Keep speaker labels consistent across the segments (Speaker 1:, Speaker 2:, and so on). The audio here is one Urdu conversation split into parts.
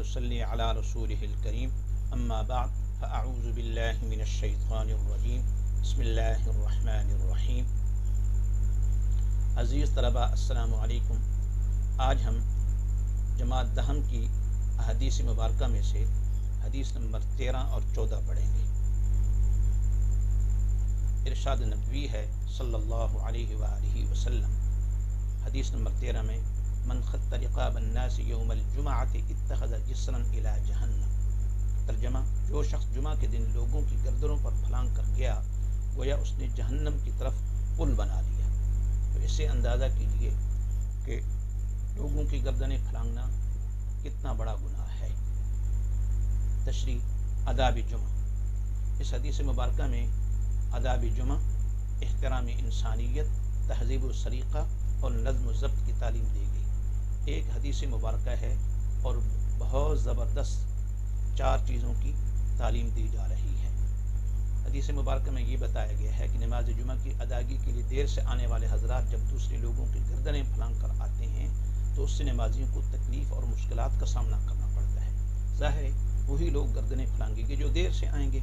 Speaker 1: ونصلي على رسوله الكريم اما بعد فاعوذ بالله من الشیطان الرجیم بسم اللہ الرحمن الرحیم۔ عزیز طلباء السلام علیکم۔ آج ہم جماعت دہم کی احادیث مبارکہ میں سے حدیث نمبر 13 اور 14 پڑھیں گے۔ ارشاد نبوی ہے صلی اللہ علیہ وآلہ وسلم، حدیث نمبر 13 میں، من خط رقاب الناس یوم الجمعۃ اتخذ جسرا الی جہنم۔ ترجمہ: جو شخص جمعہ کے دن لوگوں کی گردنوں پر پھلانگ کر گیا، گویا اس نے جہنم کی طرف پل بنا لیا۔ تو اس سے اندازہ کیجئے کہ لوگوں کی گردنیں پھلانگنا کتنا بڑا گناہ ہے۔ تشریح: آداب جمعہ۔ اس حدیث مبارکہ میں آداب جمعہ، احترام انسانیت، تہذیب و سلیقہ اور نظم و ضبط کی تعلیم دی گئی۔ ایک حدیث مبارکہ ہے اور بہت زبردست 4 چیزوں کی تعلیم دی جا رہی ہے۔ حدیث مبارکہ میں یہ بتایا گیا ہے کہ نماز جمعہ کی ادائیگی کے لیے دیر سے آنے والے حضرات جب دوسرے لوگوں کی گردنیں پھلانگ کر آتے ہیں تو اس سے نمازیوں کو تکلیف اور مشکلات کا سامنا کرنا پڑتا ہے۔ ظاہر ہے وہی لوگ گردنیں پھلانگیں گے جو دیر سے آئیں گے،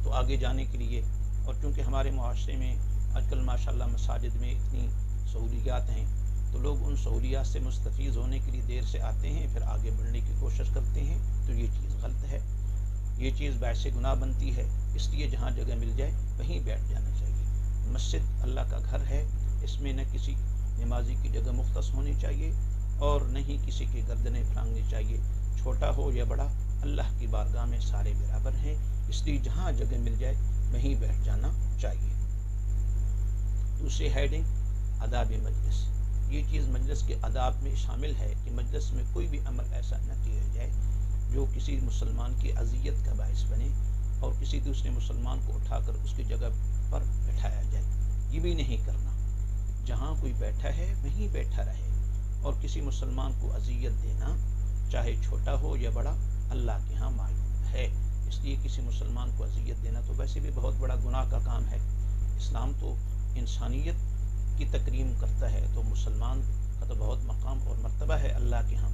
Speaker 1: تو آگے جانے کے لیے، اور چونکہ ہمارے معاشرے میں آج کل ماشاءاللہ مساجد میں اتنی سہولیات ہیں تو لوگ ان سہولیات سے مستفیض ہونے کے لیے دیر سے آتے ہیں، پھر آگے بڑھنے کی کوشش کرتے ہیں، تو یہ چیز غلط ہے، یہ چیز باعث گناہ بنتی ہے۔ اس لیے جہاں جگہ مل جائے وہیں بیٹھ جانا چاہیے۔ مسجد اللہ کا گھر ہے، اس میں نہ کسی نمازی کی جگہ مختص ہونی چاہیے اور نہ ہی کسی کی گردنیں پھلانگنی چاہیے۔ چھوٹا ہو یا بڑا، اللہ کی بارگاہ میں سارے برابر ہیں، اس لیے جہاں جگہ مل جائے وہیں بیٹھ جانا چاہیے۔ دوسری ہیڈنگ، آداب مجلس۔ یہ چیز مجلس کے آداب میں شامل ہے کہ مجلس میں کوئی بھی عمل ایسا نہ کیا جائے جو کسی مسلمان کی اذیت کا باعث بنے اور کسی دوسرے مسلمان کو اٹھا کر اس کی جگہ پر بٹھایا جائے۔ یہ بھی نہیں کرنا، جہاں کوئی بیٹھا ہے وہیں بیٹھا رہے، اور کسی مسلمان کو اذیت دینا چاہے چھوٹا ہو یا بڑا اللہ کے ہاں معیوب ہے۔ اس لیے کسی مسلمان کو اذیت دینا تو ویسے بھی بہت بڑا گناہ کا کام ہے۔ اسلام تو انسانیت کی تکریم کرتا ہے، تو مسلمان کا تو بہت مقام اور مرتبہ ہے اللہ کے ہاں۔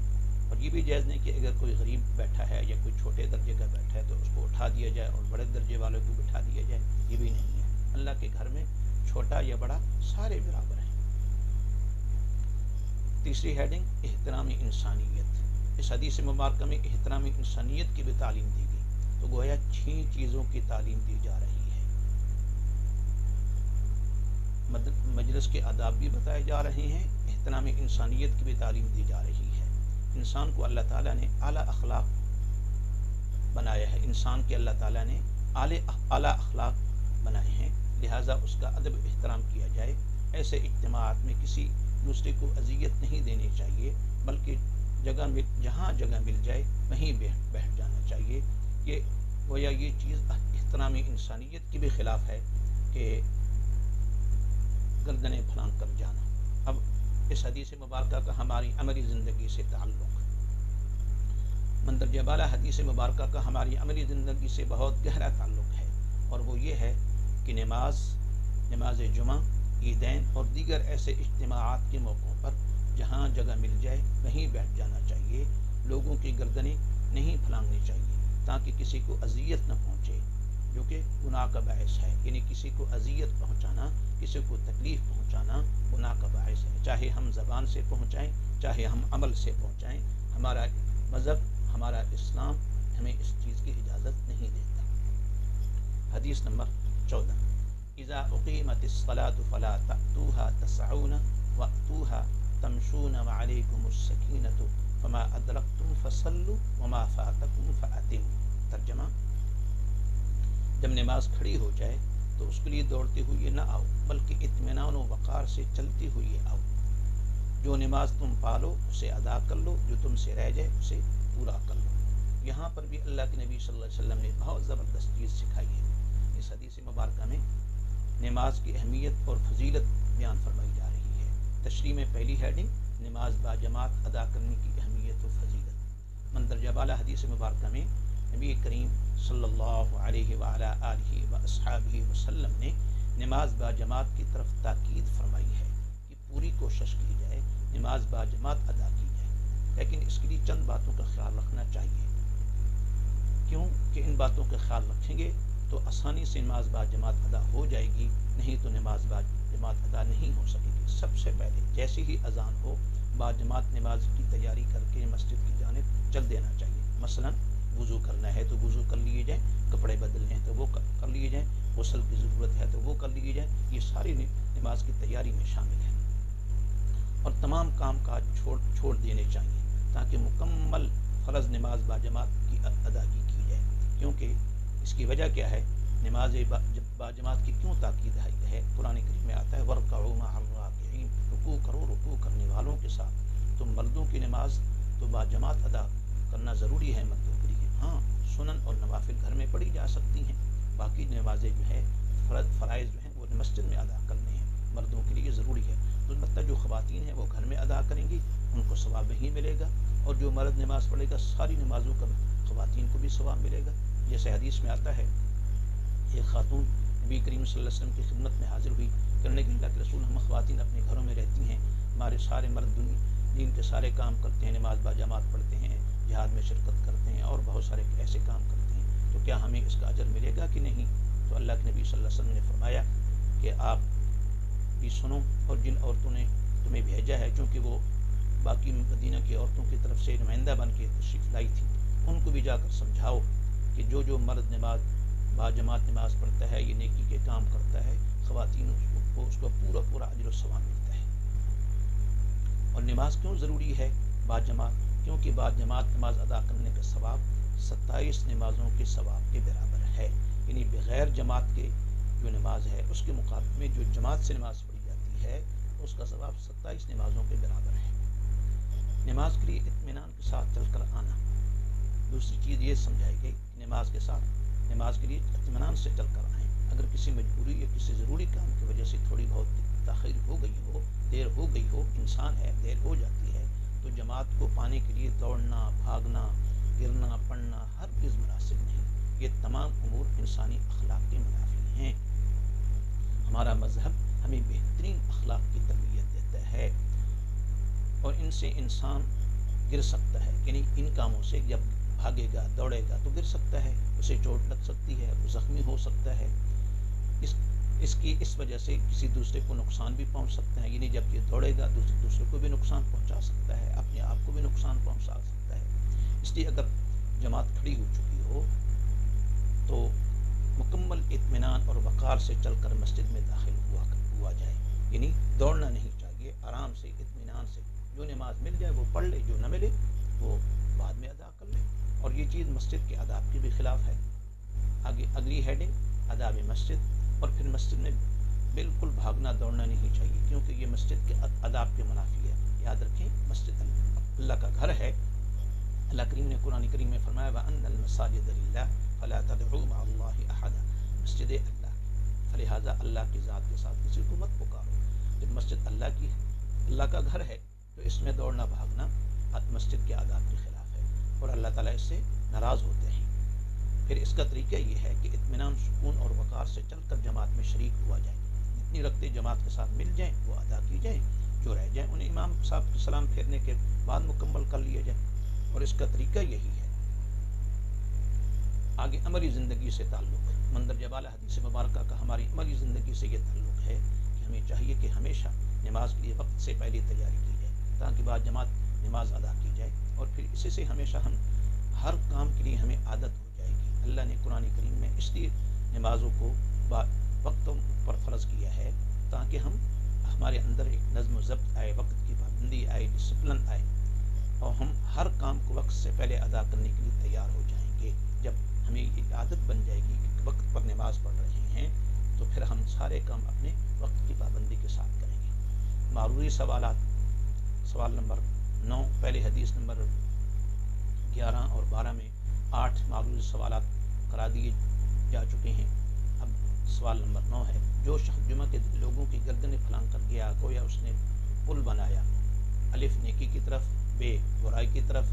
Speaker 1: اور یہ بھی جائز نہیں کہ اگر کوئی غریب بیٹھا ہے یا کوئی چھوٹے درجے کا بیٹھا ہے تو اس کو اٹھا دیا جائے اور بڑے درجے والوں کو بٹھا دیا جائے، یہ بھی نہیں ہے۔ اللہ کے گھر میں چھوٹا یا بڑا سارے برابر ہیں۔ تیسری ہیڈنگ، احترام انسانیت۔ اس حدیث مبارکہ میں احترام انسانیت کی بھی تعلیم دی گئی، تو گویا 6 چیزوں کی تعلیم دی جا رہی ہے۔ مجلس کے آداب بھی بتائے جا رہے ہیں، احترام انسانیت کی بھی تعلیم دی جا رہی ہے۔ انسان کو اللہ تعالیٰ نے اعلیٰ اخلاق بنایا ہے، انسان کے اللہ تعالیٰ نے اعلیٰ اخلاق بنائے ہیں، لہٰذا اس کا ادب احترام کیا جائے۔ ایسے اجتماعات میں کسی دوسرے کو اذیت نہیں دینی چاہیے، بلکہ جہاں جگہ مل جائے وہیں بیٹھ جانا چاہیے۔ یہ گویا یہ چیز احترام انسانیت کے بھی خلاف ہے کہ گردنیں پھلانگ کر جانا۔ اب اس حدیث مبارکہ کا ہماری عملی زندگی سے تعلق، مندرجہ بالا حدیث مبارکہ کا ہماری عملی زندگی سے بہت گہرا تعلق ہے، اور وہ یہ ہے کہ نماز جمعہ، عیدین اور دیگر ایسے اجتماعات کے موقعوں پر جہاں جگہ مل جائے وہیں بیٹھ جانا چاہیے۔ لوگوں کی گردنیں نہیں پھلانگنی چاہیے تاکہ کسی کو اذیت نہ پہنچے، جو کہ گناہ کا باعث ہے۔ یعنی کسی کو اذیت پہنچانا، کسی کو تکلیف پہنچانا گناہ کا باعث ہے، چاہے ہم زبان سے پہنچائیں چاہے ہم عمل سے پہنچائیں۔ ہمارا مذہب، ہمارا اسلام ہمیں اس چیز کی اجازت نہیں دیتا۔ حدیث نمبر 14، اذا اقیمت الصلاة فلا تأتوها تسعون وأتوها تمشون وعلیکم السکینۃ فما ادرکتم فصلوا وما فاتکم فأتموا۔ ترجمہ: جب نماز کھڑی ہو جائے تو اس کے لیے دوڑتے ہوئے نہ آؤ، بلکہ اطمینان و وقار سے چلتے ہوئے آؤ۔ جو نماز تم پالو اسے ادا کر لو، جو تم سے رہ جائے اسے پورا کر لو۔ یہاں پر بھی اللہ کے نبی صلی اللہ علیہ وسلم نے بہت زبردست چیز سکھائی ہے۔ اس حدیث مبارکہ میں نماز کی اہمیت اور فضیلت بیان فرمائی جا رہی ہے۔ تشریح میں پہلی ہیڈنگ، نماز با جماعت ادا کرنے کی اہمیت و فضیلت۔ مندرجہ بالا حدیث مبارکہ میں نبی کریم صلی اللہ علیہ وعلی آلہ واصحابہ وسلم نے نماز با جماعت کی طرف تاکید فرمائی ہے کہ پوری کوشش کی جائے نماز با جماعت ادا کی جائے، لیکن اس کے لیے چند باتوں کا خیال رکھنا چاہیے۔ کہ ان باتوں کا خیال رکھیں گے تو آسانی سے نماز با جماعت ادا ہو جائے گی، نہیں تو نماز با جماعت ادا نہیں ہو سکے گی۔ سب سے پہلے جیسے ہی اذان ہو با جماعت نماز کی تیاری کر کے مسجد کی جانب چل دینا چاہیے۔ مثلا وضو کرنا ہے تو وضو کر لیے جائیں، کپڑے بدلنے ہیں تو وہ کر لیے جائیں، غسل کی ضرورت ہے تو وہ کر لیے جائیں، یہ ساری نماز کی تیاری میں شامل ہے۔ اور تمام کام کاج چھوڑ دینے چاہیے تاکہ مکمل فرض نماز با جماعت کی ادائیگی کی جائے۔ کیونکہ اس کی وجہ کیا ہے، نماز با جماعت کی کیوں تاکید ہے؟ قرآن کریم میں آتا ہے وَارْكَعُوا مَعَ الرَّاكِعِينَ، رکوع کرو رکوع کرنے والوں کے ساتھ۔ تو مردوں کی نماز تو با جماعت ادا کرنا ضروری ہے مردوں کے لیے۔ ہاں، سنن اور نوافل گھر میں پڑھی جا سکتی ہیں، باقی نمازیں جو ہیں فرائض جو ہیں وہ مسجد میں ادا کرنے ہیں، مردوں کے لیے ضروری ہے۔ تو البتہ جو خواتین ہیں وہ گھر میں ادا کریں گی، ان کو ثواب نہیں ملے گا، اور جو مرد نماز پڑھے گا ساری نمازوں کا خواتین کو بھی ثواب ملے گا۔ جیسے حدیث میں آتا ہے، ایک خاتون نبی کریم صلی اللہ علیہ وسلم کی خدمت میں حاضر ہوئی، کرنے کے اللہ کے رسول، ہم خواتین اپنے گھروں میں رہتی ہیں، ہمارے سارے مرد دین کے سارے کام کرتے ہیں، نماز با جماعت پڑھتے ہیں، جہاد میں شرکت کرتے ہیں اور بہت سارے ایسے کام کرتے ہیں، تو کیا ہمیں اس کا اجر ملے گا کہ نہیں؟ تو اللہ کے نبی صلی اللہ علیہ وسلم نے فرمایا کہ آپ بھی سنو، اور جن عورتوں نے تمہیں بھیجا ہے، چونکہ وہ باقی مدینہ کی عورتوں کی طرف سے نمائندہ بن کے تشریف لائی تھی، ان کو بھی جا کر سمجھاؤ کہ جو مرد نماز با جماعت نماز پڑھتا ہے، یہ نیکی کے کام کرتا ہے، خواتین اس کو پورا اجر و ثواب ملتا ہے۔ اور نماز کیوں ضروری ہے با جماعت؟ کیونکہ با جماعت نماز ادا کرنے کا ثواب 27 نمازوں کے ثواب کے برابر ہے، یعنی بغیر جماعت کے جو نماز ہے اس کے مقابلے میں جو جماعت سے نماز پڑھی جاتی ہے اس کا ثواب 27 نمازوں کے برابر ہے۔ نماز کے لیے اطمینان کے ساتھ چل کر آنا، دوسری چیز یہ سمجھائی گئی کہ نماز کے لیے اطمینان سے چل کر آئیں۔ اگر کسی مجبوری یا کسی ضروری کام کی وجہ سے تھوڑی بہت تاخیر ہو گئی ہو، دیر ہو گئی ہو، انسان ہے دیر ہو جاتی ہے، تو جماعت کو پانے کے لیے دوڑنا، بھاگنا، گرنا پڑنا ہرگز مناسب نہیں۔ یہ تمام امور انسانی اخلاق کے منافی ہیں۔ ہمارا مذہب ہمیں بہترین اخلاق کی تربیت دیتا ہے، اور ان سے انسان گر سکتا ہے، یعنی ان کاموں سے جب بھاگے گا دوڑے گا تو گر سکتا ہے، اسے چوٹ لگ سکتی ہے، وہ زخمی ہو سکتا ہے، اس وجہ سے کسی دوسرے کو نقصان بھی پہنچ سکتا ہے، یعنی جب یہ دوڑے گا دوسرے کو بھی نقصان پہنچا سکتا ہے، اپنے آپ کو بھی نقصان پہنچا سکتا ہے۔ اس لیے اگر جماعت کھڑی ہو چکی ہو تو مکمل اطمینان اور وقار سے چل کر مسجد میں داخل ہوا جائے، یعنی دوڑنا نہیں چاہیے، آرام سے اطمینان سے جو نماز مل جائے وہ پڑھ لے، جو نہ ملے وہ بعد میں ادا کر لے، اور یہ چیز مسجد کے آداب کے بھی خلاف ہے۔ آگے اگلی ہیڈنگ آداب مسجد، اور پھر مسجد میں بالکل بھاگنا دوڑنا نہیں چاہیے، کیونکہ یہ مسجد کے آداب کے منافی ہے۔ یاد رکھیں، مسجد اللہ کا گھر ہے، اللہ کریم نے قرآن کریم میں فرمایا وَأَنَّ الْمَسَاجِدَ لِلَّهِ فَلَا تَدْعُوا مَعَ اللَّهِ أَحَدًا، مسجد اللہ کی، فلہذا اللہ کی ذات کے ساتھ کسی کو مت پکارو۔ جب مسجد اللہ کا گھر ہے تو اس میں دوڑنا بھاگنا مسجد کے آداب کے خلاف ہے، اور اللہ تعالیٰ اس سے ناراض ہوتے ہیں۔ پھر اس کا طریقہ یہ ہے کہ اطمینان، سکون اور وقار سے چل کر جماعت میں شریک ہوا جائے، جتنی رکھتے جماعت کے ساتھ مل جائیں وہ ادا کی جائیں، جو رہ جائیں انہیں امام صاحب کے سلام پھیرنے کے بعد مکمل کر لیا جائے، اور اس کا طریقہ یہی ہے۔ آگے عملی زندگی سے تعلق، مندرجہ بالا حدیث مبارکہ کا ہماری عملی زندگی سے یہ تعلق ہے کہ ہمیں چاہیے کہ ہمیشہ نماز کے لیے وقت سے پہلے تیاری کی جائے، تاکہ بعد جماعت نماز ادا کی جائے، اور پھر اسی سے ہمیشہ ہم ہر کام کے لیے ہمیں عادت ہو جائے گی۔ اللہ نے قرآن کریم میں اس لیے نمازوں کو وقتوں پر فرض کیا ہے تاکہ ہمارے اندر ایک نظم و ضبط آئے، وقت کی پابندی آئے، ڈسپلن آئے، اور ہم ہر کام کو وقت سے پہلے ادا کرنے کے لیے تیار ہو جائیں گے۔ جب ہمیں یہ عادت بن جائے گی کہ وقت پر نماز پڑھ رہے ہیں تو پھر ہم سارے کام اپنے وقت کی پابندی کے ساتھ کریں گے۔ معروضی سوالات، سوال نمبر 9، پہلے حدیث نمبر 11 اور 12 میں 8 معروضی سوالات کرا دیے جا چکے ہیں۔ اب سوال نمبر 9 ہے، جو شخص جمعہ کے دن لوگوں کی گردنیں پھلانگ کر گیا، گویا اس نے پل بنایا، الف نیکی کی طرف، بے برائی کی طرف،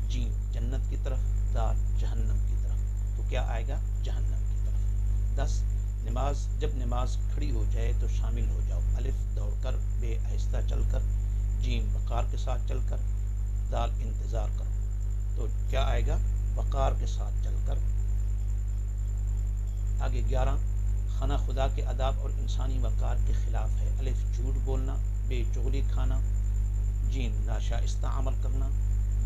Speaker 1: جیم جنت کی طرف، دال جہنم کی طرف، تو کیا آئے گا؟ جہنم کی طرف۔ 10 جب نماز کھڑی ہو جائے تو شامل ہو جاؤ، الف دوڑ کر، بے آہستہ چل کر، جیم وقار کے ساتھ چل کر، دال انتظار کرو، تو کیا آئے گا؟ وقار کے ساتھ چل کر، آگے 11 خانہ خدا کے آداب اور انسانی وقار کے خلاف ہے۔ الف جھوٹ بولنا، بے چغلی کھانا، جیم ناشائستہ عمل کرنا،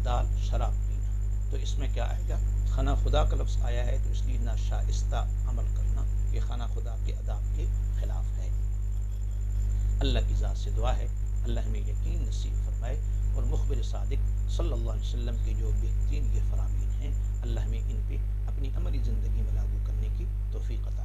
Speaker 1: دال شراب پینا۔ تو اس میں کیا آئے گا؟ خانہ خدا کا لفظ آیا ہے تو اس لیے ناشائستہ عمل کرنا یہ خانہ خدا کے آداب کے خلاف ہے۔ اللہ کی ذات سے دعا ہے اللہ ہمیں یقین نصیب فرمائے اور مخبر صادق صلی اللہ علیہ وسلم کے جو بہترین یہ فرامین ہیں اللہ ہمیں ان پہ اپنی عملی زندگی میں لاگو کرنے کی توفیق عطا